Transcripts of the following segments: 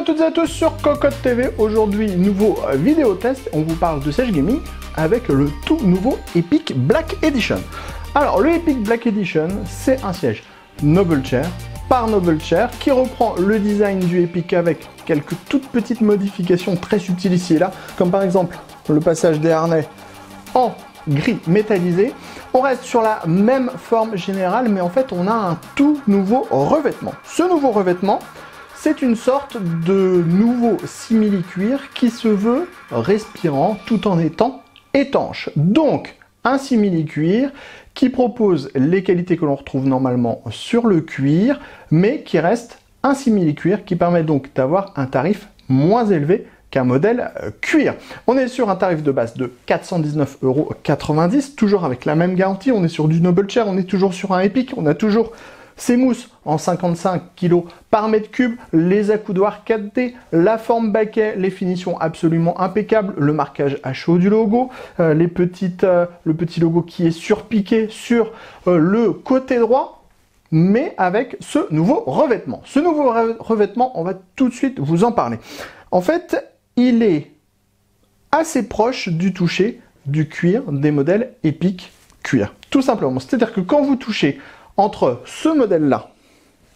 à toutes et à tous sur Cocotte TV. Aujourd'hui, nouveau vidéo test. On vous parle de siège gaming avec le tout nouveau Epic Black Edition. Alors, le Epic Black Edition, c'est un siège Noble Chair par Noble Chair qui reprend le design du Epic avec quelques toutes petites modifications très subtiles ici et là, comme par exemple le passage des harnais en gris métallisé. On reste sur la même forme générale, mais en fait, on a un tout nouveau revêtement. Ce nouveau revêtement, c'est une sorte de nouveau simili-cuir qui se veut respirant tout en étant étanche. Donc, un simili-cuir qui propose les qualités que l'on retrouve normalement sur le cuir, mais qui reste un simili-cuir qui permet donc d'avoir un tarif moins élevé qu'un modèle cuir. On est sur un tarif de base de 419,90 €, toujours avec la même garantie. On est sur du Noble Chair, on est toujours sur un Epic, on a toujours ces mousses en 55 kg par mètre cube, les accoudoirs 4D, la forme baquet, les finitions absolument impeccables, le marquage à chaud du logo, le petit logo qui est surpiqué sur le côté droit, mais avec ce nouveau revêtement. Ce nouveau revêtement, on va tout de suite vous en parler. En fait, il est assez proche du toucher du cuir des modèles Epic cuir. Tout simplement. C'est-à-dire que quand vous touchez entre ce modèle-là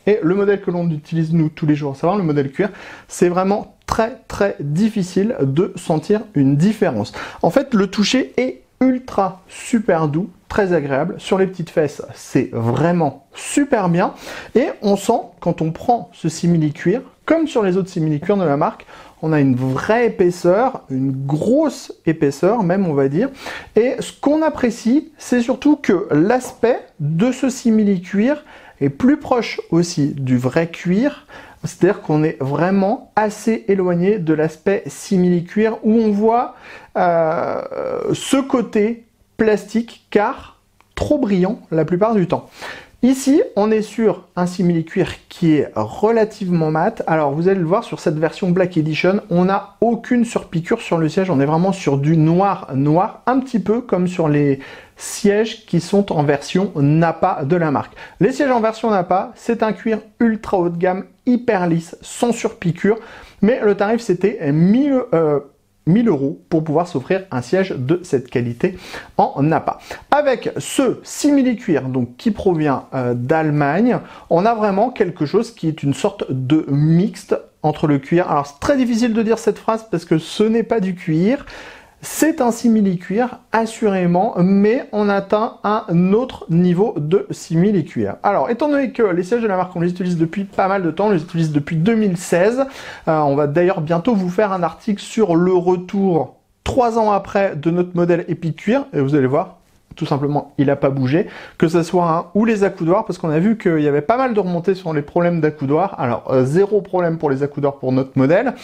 et le modèle que l'on utilise nous tous les jours, à savoir le modèle cuir, c'est vraiment très difficile de sentir une différence. En fait, le toucher est ultra super doux, très agréable. Sur les petites fesses, c'est vraiment super bien. Et on sent, quand on prend ce simili-cuir, comme sur les autres simili-cuirs de la marque, on a une vraie épaisseur, une grosse épaisseur même, on va dire. Et ce qu'on apprécie, c'est surtout que l'aspect de ce simili-cuir est plus proche aussi du vrai cuir. C'est-à-dire qu'on est vraiment assez éloigné de l'aspect simili-cuir où on voit ce côté plastique car trop brillant la plupart du temps. Ici, on est sur un simili-cuir qui est relativement mat. Alors, vous allez le voir sur cette version Black Edition, on n'a aucune surpiqûre sur le siège. On est vraiment sur du noir, un petit peu comme sur les sièges qui sont en version Nappa de la marque. Les sièges en version Nappa, c'est un cuir ultra haut de gamme, hyper lisse, sans surpiqûre. Mais le tarif, c'était 1000 € pour pouvoir s'offrir un siège de cette qualité en Nappa. Avec ce simili-cuir donc qui provient d'Allemagne, on a vraiment quelque chose qui est une sorte de mixte entre le cuir. Alors c'est très difficile de dire cette phrase parce que ce n'est pas du cuir. C'est un simili-cuir, assurément, mais on atteint un autre niveau de simili-cuir. Alors, étant donné que les sièges de la marque, on les utilise depuis pas mal de temps, on les utilise depuis 2016, on va d'ailleurs bientôt vous faire un article sur le retour 3 ans après de notre modèle Epic Cuir, et vous allez voir, tout simplement, il n'a pas bougé, que ce soit un ou les accoudoirs, parce qu'on a vu qu'il y avait pas mal de remontées sur les problèmes d'accoudoirs. Alors, zéro problème pour les accoudoirs pour notre modèle.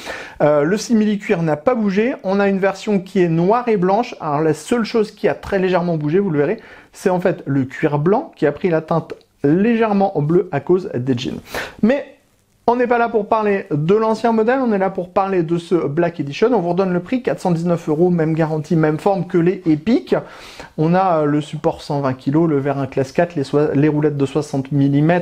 Le simili-cuir n'a pas bougé. On a une version qui est noire et blanche. Alors, la seule chose qui a très légèrement bougé, vous le verrez, c'est en fait le cuir blanc qui a pris la teinte légèrement bleue à cause des jeans. Mais on n'est pas là pour parler de l'ancien modèle, on est là pour parler de ce Black Edition. On vous redonne le prix, 419 €, même garantie, même forme que les Epic. On a le support 120 kg, le verre 1 classe 4, les roulettes de 60 mm,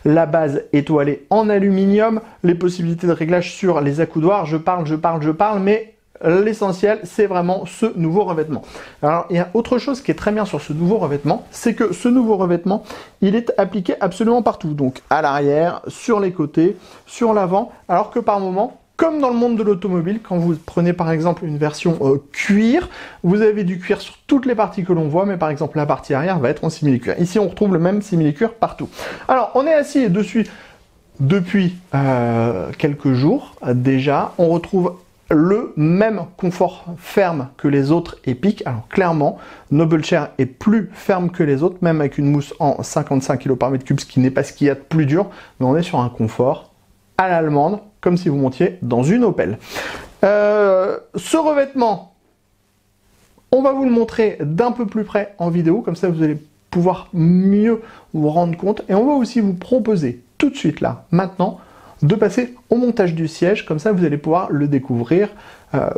la base étoilée en aluminium, les possibilités de réglage sur les accoudoirs. Je parle, mais l'essentiel, c'est vraiment ce nouveau revêtement. Alors, il y a autre chose qui est très bien sur ce nouveau revêtement, c'est que ce nouveau revêtement, il est appliqué absolument partout. Donc, à l'arrière, sur les côtés, sur l'avant, alors que par moment, comme dans le monde de l'automobile, quand vous prenez par exemple une version cuir, vous avez du cuir sur toutes les parties que l'on voit, mais par exemple, la partie arrière va être en simili-cuir. Ici, on retrouve le même simili-cuir partout. Alors, on est assis dessus depuis quelques jours déjà. On retrouve le même confort ferme que les autres Epic. Alors clairement, Noble Chair est plus ferme que les autres, même avec une mousse en 55 kg par mètre cube, ce qui n'est pas ce qu'il y a de plus dur, mais on est sur un confort à l'allemande, comme si vous montiez dans une Opel. Ce revêtement, on va vous le montrer d'un peu plus près en vidéo, comme ça vous allez pouvoir mieux vous rendre compte, et on va aussi vous proposer tout de suite là, maintenant, de passer au montage du siège, comme ça vous allez pouvoir le découvrir,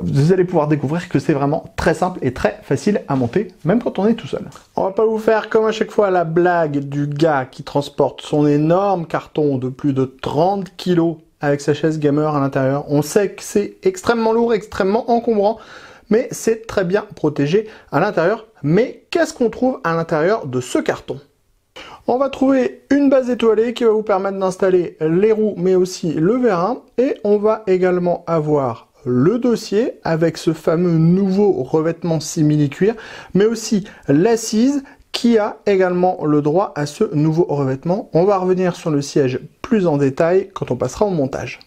vous allez pouvoir découvrir que c'est vraiment très simple et très facile à monter, même quand on est tout seul. On va pas vous faire comme à chaque fois la blague du gars qui transporte son énorme carton de plus de 30 kg avec sa chaise gamer à l'intérieur. On sait que c'est extrêmement lourd, extrêmement encombrant, mais c'est très bien protégé à l'intérieur. Mais qu'est-ce qu'on trouve à l'intérieur de ce carton? On va trouver une base étoilée qui va vous permettre d'installer les roues, mais aussi le vérin. Et on va également avoir le dossier avec ce fameux nouveau revêtement simili-cuir, mais aussi l'assise qui a également le droit à ce nouveau revêtement. On va revenir sur le siège plus en détail quand on passera au montage.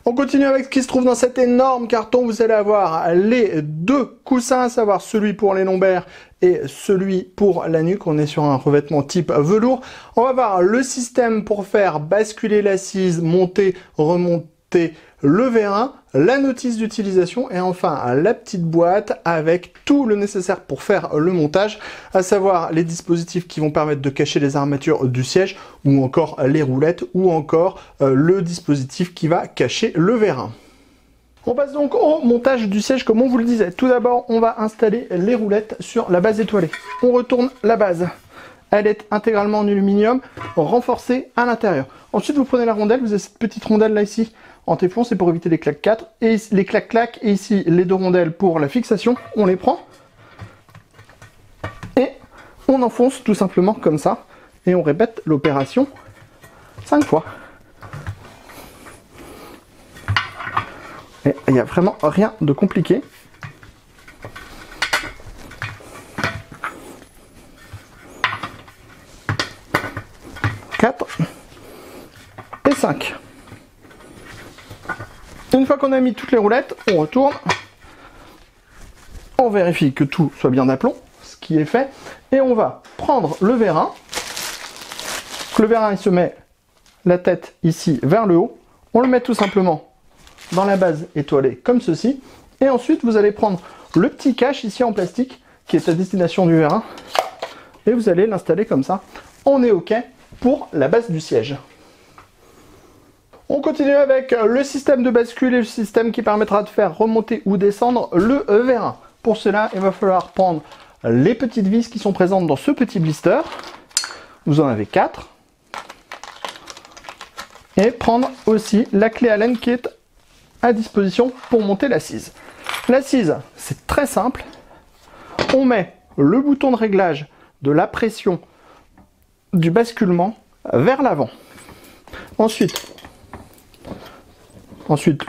On continue avec ce qui se trouve dans cet énorme carton. Vous allez avoir les deux coussins, à savoir celui pour les lombaires et celui pour la nuque. On est sur un revêtement type velours. On va avoir le système pour faire basculer l'assise, monter, remonter le vérin, la notice d'utilisation et enfin la petite boîte avec tout le nécessaire pour faire le montage, à savoir les dispositifs qui vont permettre de cacher les armatures du siège ou encore les roulettes ou encore le dispositif qui va cacher le vérin. On passe donc au montage du siège comme on vous le disait. Tout d'abord, on va installer les roulettes sur la base étoilée. On retourne la base. Elle est intégralement en aluminium, renforcée à l'intérieur. Ensuite, vous prenez la rondelle, vous avez cette petite rondelle là ici en téflon, c'est pour éviter les claques-4. Et les claques-claques, et ici les deux rondelles pour la fixation, on les prend. Et on enfonce tout simplement comme ça. Et on répète l'opération 5 fois. Et il n'y a vraiment rien de compliqué. Et 5. Une fois qu'on a mis toutes les roulettes, on retourne, on vérifie que tout soit bien d'aplomb, ce qui est fait, et on va prendre le vérin. Le vérin il se met la tête ici vers le haut, on le met tout simplement dans la base étoilée comme ceci, et ensuite vous allez prendre le petit cache ici en plastique qui est à destination du vérin, et vous allez l'installer comme ça. On est OK pour la base du siège. On continue avec le système de bascule et le système qui permettra de faire remonter ou descendre le vérin. Pour cela, il va falloir prendre les petites vis qui sont présentes dans ce petit blister. Vous en avez 4. Et prendre aussi la clé Allen qui est à disposition pour monter l'assise. L'assise, c'est très simple. On met le bouton de réglage de la pression du basculement vers l'avant. Ensuite,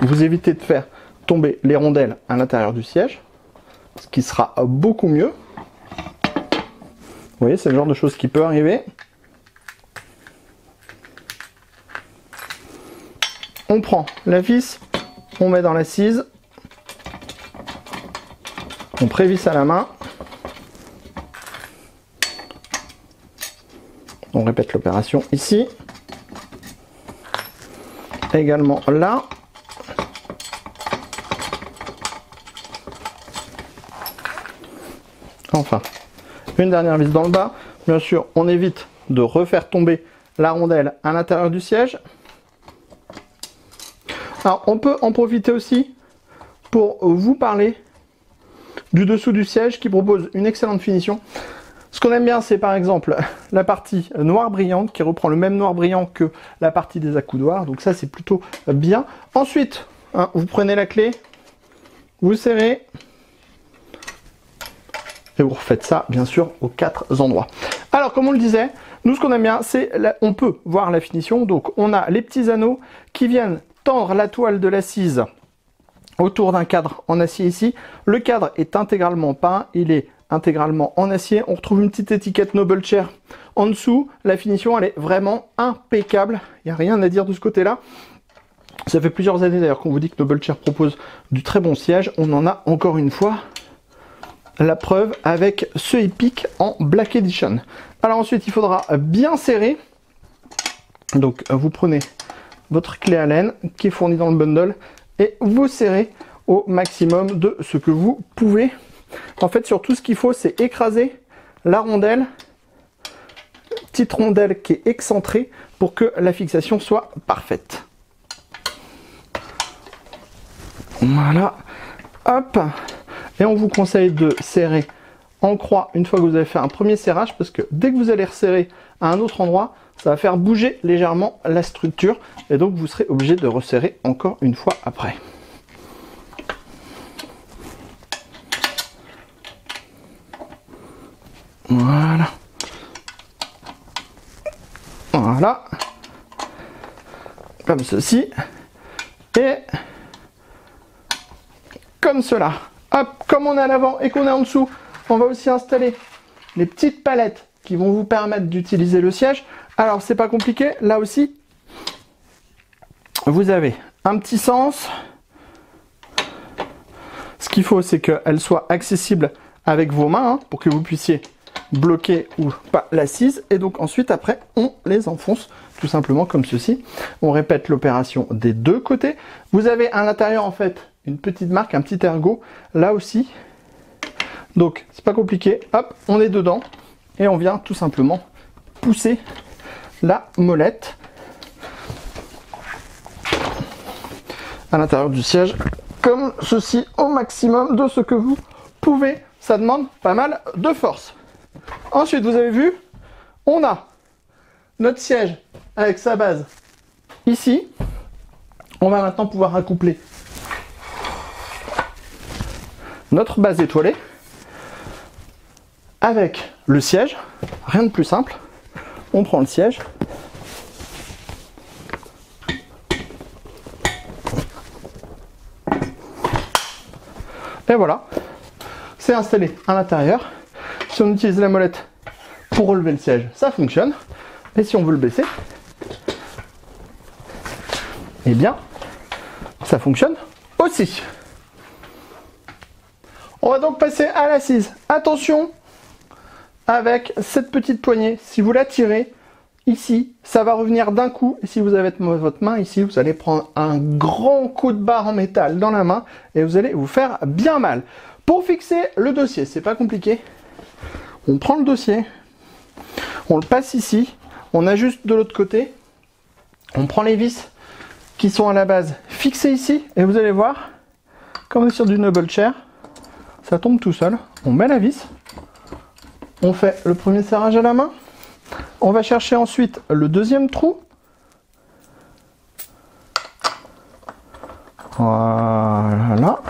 vous évitez de faire tomber les rondelles à l'intérieur du siège, ce qui sera beaucoup mieux. Vous voyez, c'est le genre de choses qui peut arriver. On prend la vis, on met dans l'assise, on prévisse à la main. On répète l'opération ici. Également là. Enfin, une dernière vis dans le bas. Bien sûr, on évite de refaire tomber la rondelle à l'intérieur du siège. Alors, on peut en profiter aussi pour vous parler du dessous du siège qui propose une excellente finition. Ce qu'on aime bien, c'est par exemple la partie noire brillante qui reprend le même noir brillant que la partie des accoudoirs. Donc ça, c'est plutôt bien. Ensuite, vous prenez la clé, vous serrez et vous refaites ça, bien sûr, aux 4 endroits. Alors, comme on le disait, nous, ce qu'on aime bien, c'est on peut voir la finition. Donc, on a les petits anneaux qui viennent tendre la toile de l'assise autour d'un cadre en acier ici. Le cadre est intégralement peint, il est intégralement en acier. On retrouve une petite étiquette Noble Chair en dessous. La finition, elle est vraiment impeccable. Il n'y a rien à dire de ce côté-là. Ça fait plusieurs années d'ailleurs qu'on vous dit que Noble Chair propose du très bon siège. On en a encore une fois la preuve avec ce Epic en Black Edition. Alors ensuite, il faudra bien serrer. Donc vous prenez votre clé Allen qui est fournie dans le bundle et vous serrez au maximum de ce que vous pouvez. En fait, surtout ce qu'il faut, c'est écraser la rondelle, petite rondelle qui est excentrée pour que la fixation soit parfaite. Voilà, hop. Et on vous conseille de serrer en croix une fois que vous avez fait un premier serrage, parce que dès que vous allez resserrer à un autre endroit, ça va faire bouger légèrement la structure, et donc vous serez obligé de resserrer encore une fois après. Voilà. Voilà. Comme ceci. Et comme cela. Hop, comme on est à l'avant et qu'on est en dessous, on va aussi installer les petites palettes qui vont vous permettre d'utiliser le siège. Alors, c'est pas compliqué. Là aussi, vous avez un petit sens. Ce qu'il faut, c'est qu'elle soit accessible avec vos mains, hein, pour que vous puissiez bloquer ou pas l'assise. Et donc ensuite, après, on les enfonce tout simplement comme ceci. On répète l'opération des deux côtés. Vous avez à l'intérieur, en fait, une petite marque, un petit ergot, là aussi. Donc, c'est pas compliqué. Hop, on est dedans. Et on vient tout simplement pousser la molette à l'intérieur du siège, comme ceci, au maximum de ce que vous pouvez. Ça demande pas mal de force. Ensuite, vous avez vu, on a notre siège avec sa base ici. On va maintenant pouvoir accoupler notre base étoilée avec le siège. Rien de plus simple. On prend le siège. Et voilà. C'est installé à l'intérieur. Si on utilise la molette pour relever le siège, ça fonctionne. Et si on veut le baisser, eh bien, ça fonctionne aussi. On va donc passer à l'assise. Attention avec cette petite poignée. Si vous la tirez ici, ça va revenir d'un coup. Et si vous avez votre main ici, vous allez prendre un grand coup de barre en métal dans la main et vous allez vous faire bien mal. Pour fixer le dossier, c'est pas compliqué. On prend le dossier, on le passe ici, on ajuste de l'autre côté, on prend les vis qui sont à la base fixées ici, et vous allez voir, comme sur du Noble Chair, ça tombe tout seul. On met la vis, on fait le premier serrage à la main, on va chercher ensuite le deuxième trou. Voilà.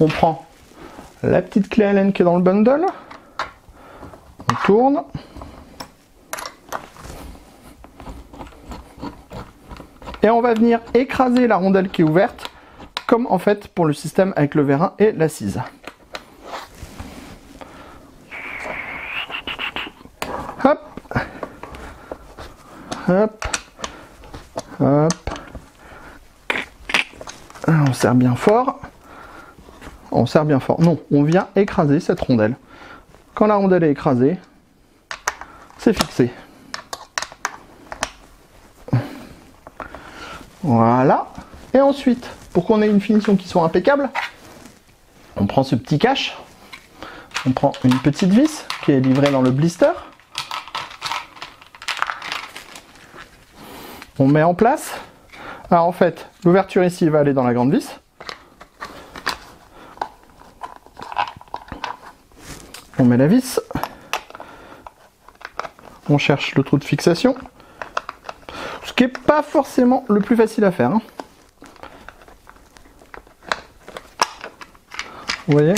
On prend la petite clé Allen qui est dans le bundle, on tourne, et on va venir écraser la rondelle qui est ouverte, comme en fait pour le système avec le vérin et l'assise. Hop, hop, hop, on serre bien fort. On serre bien fort. Non, on vient écraser cette rondelle. Quand la rondelle est écrasée, c'est fixé. Voilà. Et ensuite, pour qu'on ait une finition qui soit impeccable, on prend ce petit cache. On prend une petite vis qui est livrée dans le blister. On met en place. Alors en fait, l'ouverture ici va aller dans la grande vis. On met la vis, on cherche le trou de fixation, ce qui n'est pas forcément le plus facile à faire, hein. Vous voyez ?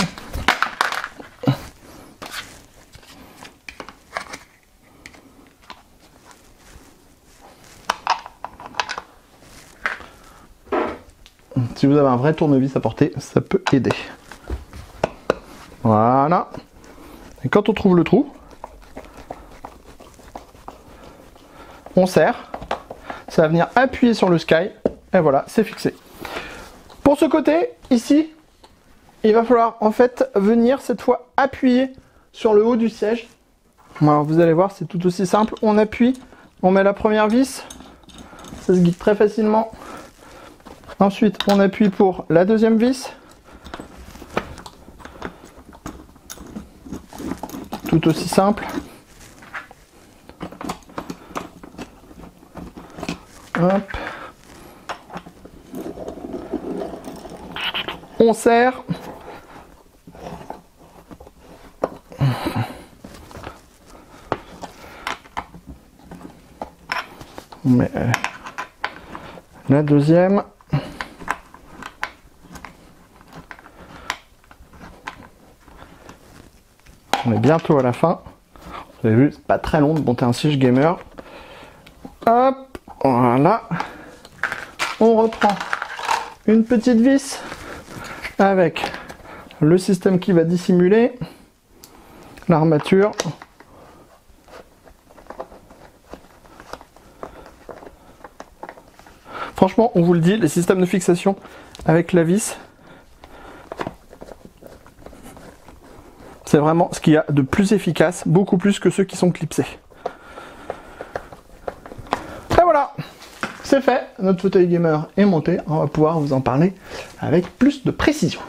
Si vous avez un vrai tournevis à porter, ça peut aider. Voilà. Et quand on trouve le trou, on serre, ça va venir appuyer sur le sky, et voilà, c'est fixé. Pour ce côté, ici, il va falloir en fait venir cette fois appuyer sur le haut du siège. Alors vous allez voir, c'est tout aussi simple, on appuie, on met la première vis, ça se guide très facilement. Ensuite, on appuie pour la deuxième vis. Tout aussi simple. Hop. On serre. On met la deuxième. On est bientôt à la fin. Vous avez vu, c'est pas très long de monter un siège gamer. Hop, voilà. On reprend une petite vis avec le système qui va dissimuler l'armature. Franchement, on vous le dit, les systèmes de fixation avec la vis, c'est vraiment ce qu'il y a de plus efficace, beaucoup plus que ceux qui sont clipsés. Et voilà, c'est fait, notre fauteuil gamer est monté, on va pouvoir vous en parler avec plus de précision.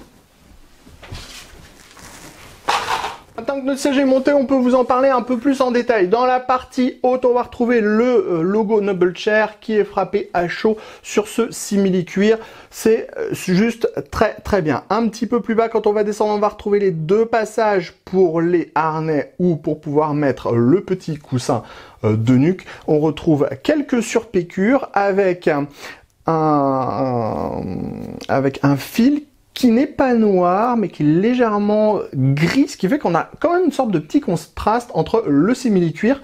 Maintenant que notre siège est monté, on peut vous en parler un peu plus en détail. Dans la partie haute, on va retrouver le logo Noble Chair qui est frappé à chaud sur ce simili-cuir. C'est juste très bien. Un petit peu plus bas, quand on va descendre, on va retrouver les deux passages pour les harnais ou pour pouvoir mettre le petit coussin de nuque. On retrouve quelques surpiqûres avec un fil qui n'est pas noir, mais qui est légèrement gris, ce qui fait qu'on a quand même une sorte de petit contraste entre le simili-cuir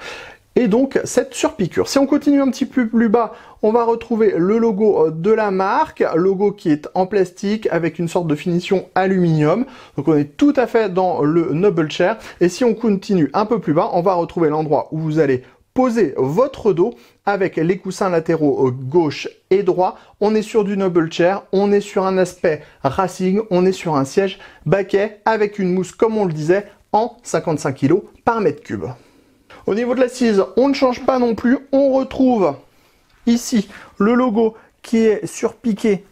et donc cette surpiqûre. Si on continue un petit peu plus bas, on va retrouver le logo de la marque, logo qui est en plastique avec une sorte de finition aluminium. Donc on est tout à fait dans le Noble Chair. Et si on continue un peu plus bas, on va retrouver l'endroit où vous allez poser votre dos avec les coussins latéraux gauche et droit. On est sur du Noble Chair, on est sur un aspect racing, on est sur un siège baquet avec une mousse, comme on le disait, en 55 kg par mètre cube. Au niveau de l'assise, on ne change pas non plus. On retrouve ici le logo qui est surpiqué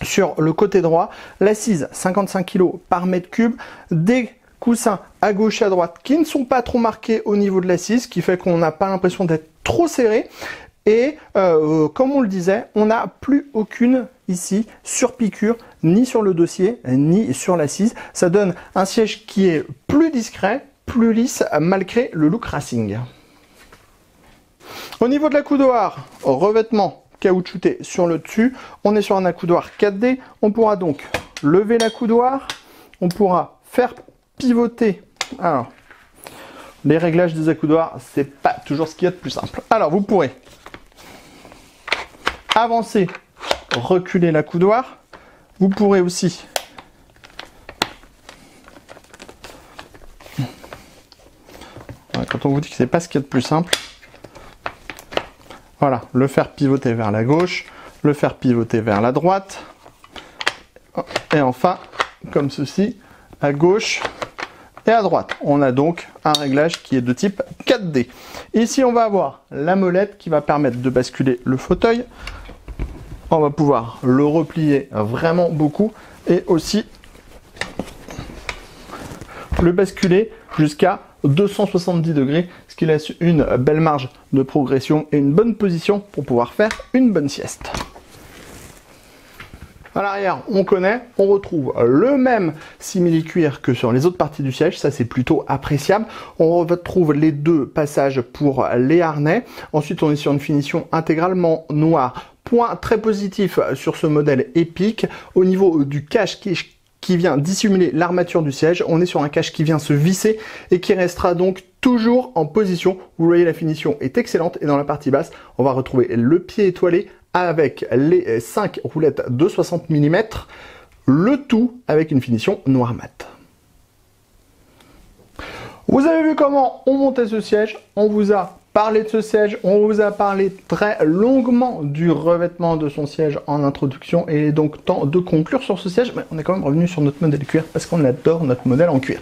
sur le côté droit. L'assise, 55 kg par mètre cube. Des coussins à gauche et à droite qui ne sont pas trop marqués au niveau de l'assise, ce qui fait qu'on n'a pas l'impression d'être trop serré. Et comme on le disait, on n'a plus aucune ici surpiqûre, ni sur le dossier, ni sur l'assise. Ça donne un siège qui est plus discret, plus lisse, malgré le look racing. Au niveau de l'accoudoir, revêtement caoutchouté sur le dessus, on est sur un accoudoir 4D. On pourra donc lever l'accoudoir, on pourra faire pivoter. Alors, les réglages des accoudoirs, c'est pas toujours ce qu'il y a de plus simple. Alors, vous pourrez avancer, reculer l'accoudoir. Vous pourrez aussi quand on vous dit que c'est pas ce qu'il y a de plus simple, voilà, le faire pivoter vers la gauche, le faire pivoter vers la droite, et enfin, comme ceci, à gauche et à droite. On a donc un réglage qui est de type 4D. Ici, on va avoir la molette qui va permettre de basculer le fauteuil. On va pouvoir le replier vraiment beaucoup et aussi le basculer jusqu'à 270 degrés, ce qui laisse une belle marge de progression et une bonne position pour pouvoir faire une bonne sieste. À l'arrière, on connaît, on retrouve le même simili-cuir que sur les autres parties du siège, ça c'est plutôt appréciable. On retrouve les deux passages pour les harnais. Ensuite, on est sur une finition intégralement noire. Point très positif sur ce modèle Epic, au niveau du cache qui vient dissimuler l'armature du siège, on est sur un cache qui vient se visser et qui restera donc toujours en position. Vous voyez, la finition est excellente et dans la partie basse, on va retrouver le pied étoilé avec les 5 roulettes de 60 mm, le tout avec une finition noir mat. Vous avez vu comment on montait ce siège, on vous a parlé de ce siège, on vous a parlé très longuement du revêtement de son siège en introduction et il est donc temps de conclure sur ce siège, mais on est quand même revenu sur notre modèle cuir parce qu'on adore notre modèle en cuir.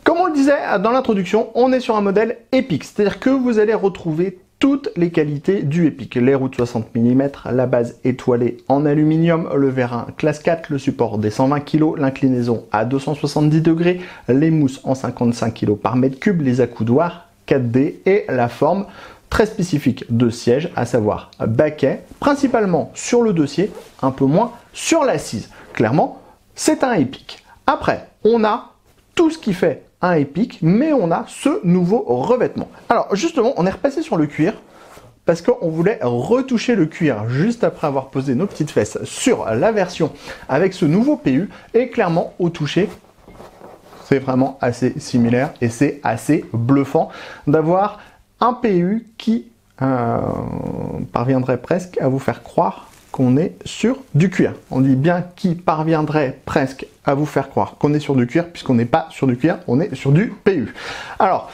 Comme on le disait dans l'introduction, on est sur un modèle Epic, c'est-à-dire que vous allez retrouver toutes les qualités du Epic. Les roues de 60 mm, la base étoilée en aluminium, le vérin classe 4, le support des 120 kg, l'inclinaison à 270 degrés, les mousses en 55 kg par mètre cube, les accoudoirs 4D et la forme très spécifique de siège, à savoir baquet, principalement sur le dossier, un peu moins sur l'assise. Clairement, c'est un Epic. Après, on a tout ce qui fait un Epic, mais on a ce nouveau revêtement. Alors justement, on est repassé sur le cuir, parce qu'on voulait retoucher le cuir juste après avoir posé nos petites fesses sur la version avec ce nouveau PU, et clairement, au toucher, c'est vraiment assez similaire et c'est assez bluffant d'avoir un PU qui parviendrait presque à vous faire croire qu'on est sur du cuir. On dit bien qui parviendrait presque à vous faire croire qu'on est sur du cuir, puisqu'on n'est pas sur du cuir, on est sur du PU. Alors,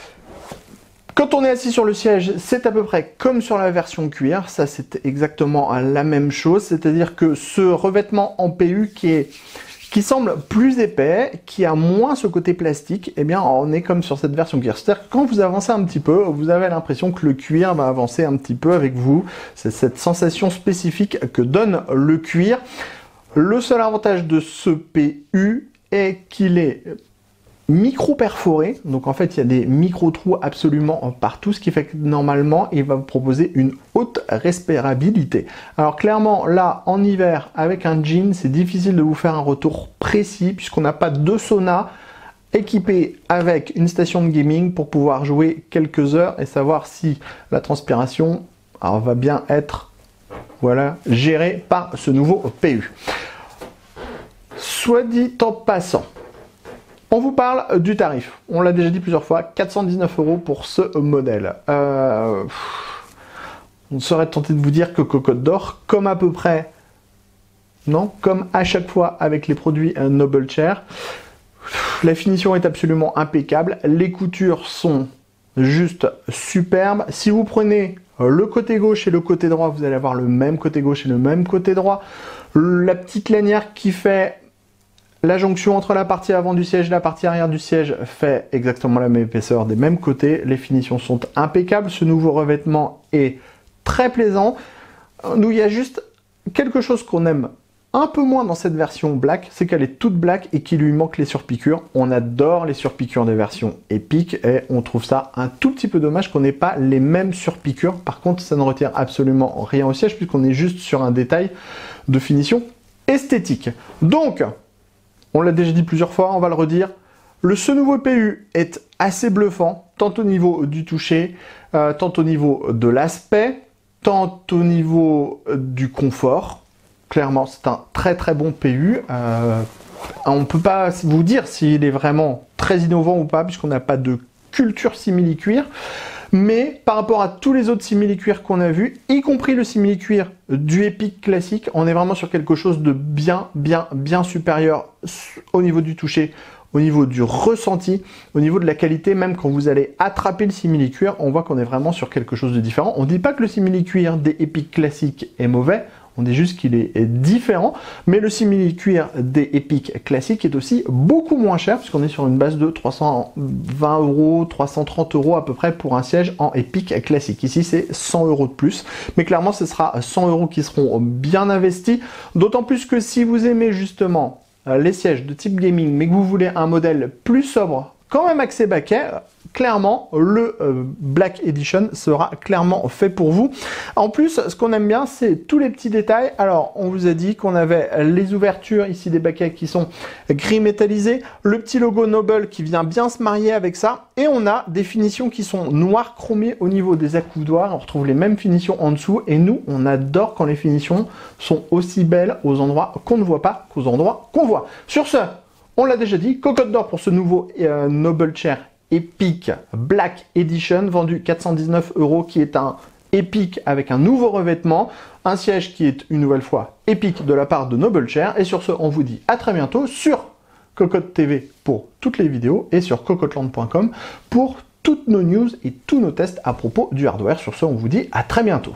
quand on est assis sur le siège, c'est à peu près comme sur la version cuir, ça c'est exactement la même chose, c'est-à-dire que ce revêtement en PU qui semble plus épais, qui a moins ce côté plastique, eh bien on est comme sur cette version cuir. C'est-à-dire que quand vous avancez un petit peu, vous avez l'impression que le cuir va avancer un petit peu avec vous. C'est cette sensation spécifique que donne le cuir. Le seul avantage de ce PU est qu'il est micro-perforé, donc en fait il y a des micro-trous absolument partout, ce qui fait que normalement il va vous proposer une haute respirabilité. Alors clairement là en hiver avec un jean c'est difficile de vous faire un retour précis puisqu'on n'a pas de sauna équipé avec une station de gaming pour pouvoir jouer quelques heures et savoir si la transpiration va bien être gérée par ce nouveau PU. Soit dit en passant, on vous parle du tarif. On l'a déjà dit plusieurs fois, 419 € pour ce modèle. On serait tenté de vous dire que Cocotte d'Or, comme à peu près, non, comme à chaque fois avec les produits Noble Chair, la finition est absolument impeccable. Les coutures sont juste superbes. Si vous prenez le côté gauche et le côté droit, vous allez avoir le même côté gauche et le même côté droit. La petite lanière qui fait la jonction entre la partie avant du siège et la partie arrière du siège fait exactement la même épaisseur des mêmes côtés. Les finitions sont impeccables. Ce nouveau revêtement est très plaisant. Nous, il y a juste quelque chose qu'on aime un peu moins dans cette version black, c'est qu'elle est toute black et qu'il lui manque les surpiqûres. On adore les surpiqûres des versions Epic et on trouve ça un tout petit peu dommage qu'on n'ait pas les mêmes surpiqûres. Par contre, ça ne retire absolument rien au siège puisqu'on est juste sur un détail de finition esthétique. Donc, on l'a déjà dit plusieurs fois, on va le redire. Ce nouveau PU est assez bluffant, tant au niveau du toucher, tant au niveau de l'aspect, tant au niveau du confort. Clairement, c'est un très très bon PU. On ne peut pas vous dire s'il est vraiment très innovant ou pas, puisqu'on n'a pas de culture simili-cuir. Mais par rapport à tous les autres simili-cuir qu'on a vus, y compris le simili-cuir du Epic classique, on est vraiment sur quelque chose de bien supérieur au niveau du toucher, au niveau du ressenti, au niveau de la qualité. Même quand vous allez attraper le simili-cuir, on voit qu'on est vraiment sur quelque chose de différent. On ne dit pas que le simili-cuir des Epic classiques est mauvais, on dit juste qu'il est différent, mais le simili-cuir des Epic classiques est aussi beaucoup moins cher, puisqu'on est sur une base de 320 €, 330 € à peu près pour un siège en Epic classique. Ici, c'est 100 € de plus, mais clairement, ce sera 100 € qui seront bien investis, d'autant plus que si vous aimez justement les sièges de type gaming, mais que vous voulez un modèle plus sobre, quand même axé baquet, clairement, le Black Edition sera clairement fait pour vous. En plus, ce qu'on aime bien, c'est tous les petits détails. Alors, on vous a dit qu'on avait les ouvertures ici des baquets qui sont gris métallisés, le petit logo Noble qui vient bien se marier avec ça, et on a des finitions qui sont noires chromées au niveau des accoudoirs. On retrouve les mêmes finitions en dessous, et nous, on adore quand les finitions sont aussi belles aux endroits qu'on ne voit pas qu'aux endroits qu'on voit. Sur ce, on l'a déjà dit, Cocotte d'Or pour ce nouveau Noble Chair Epic Black Edition, vendu 419 €, qui est un Epic avec un nouveau revêtement, un siège qui est une nouvelle fois Epic de la part de Noble Chair. Et sur ce, on vous dit à très bientôt sur Cocotte TV pour toutes les vidéos et sur cocotteland.com pour toutes nos news et tous nos tests à propos du hardware. Sur ce, on vous dit à très bientôt.